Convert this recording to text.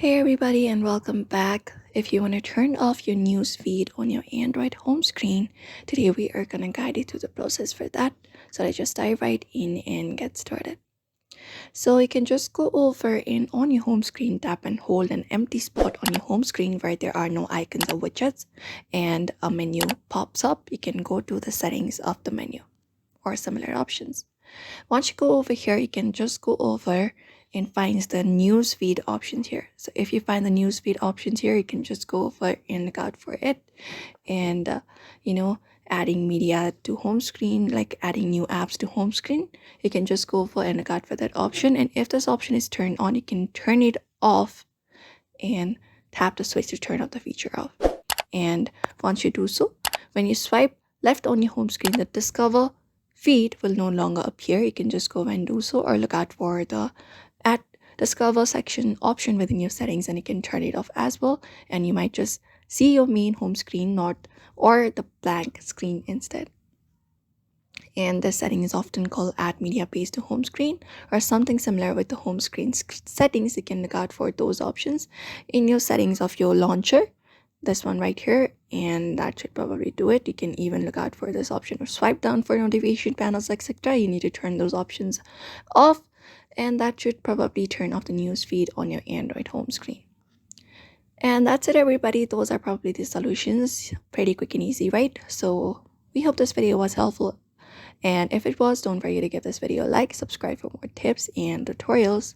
Hey everybody and welcome back. If you want to turn off your news feed on your Android home screen, today we are going to guide you through the process for that. So let's just dive right in and get started. So you can just go over and on your home screen, tap and hold an empty spot on your home screen where there are no icons or widgets and a menu pops up. You can go to the settings of the menu or similar options. Once you go over here, you can just go over and find the news feed options here. So if you find the news feed options here, you can just go over and look out for it and adding media to home screen, like adding new apps to home screen. You can just go over and look out for that option, and if this option is turned on, you can turn it off and tap the switch to turn off the feature off. And once you do so, when you swipe left on your home screen, the discover feed will no longer appear. You can just go and do so, or look out for the at discover section option within your settings, and you can turn it off as well, and you might just see your main home screen or the blank screen instead. And this setting is often called add media paste to home screen or something similar with the home screen settings. You can look out for those options in your settings of your launcher, this one right here, and that should probably do it. You can even look out for this option or swipe down for notification panels, etc. You need to turn those options off, and that should probably turn off the news feed on your Android home screen. And that's it, everybody. Those are probably the solutions. Pretty quick and easy, right? So we hope this video was helpful, and if it was, don't forget to give this video a like, subscribe for more tips and tutorials.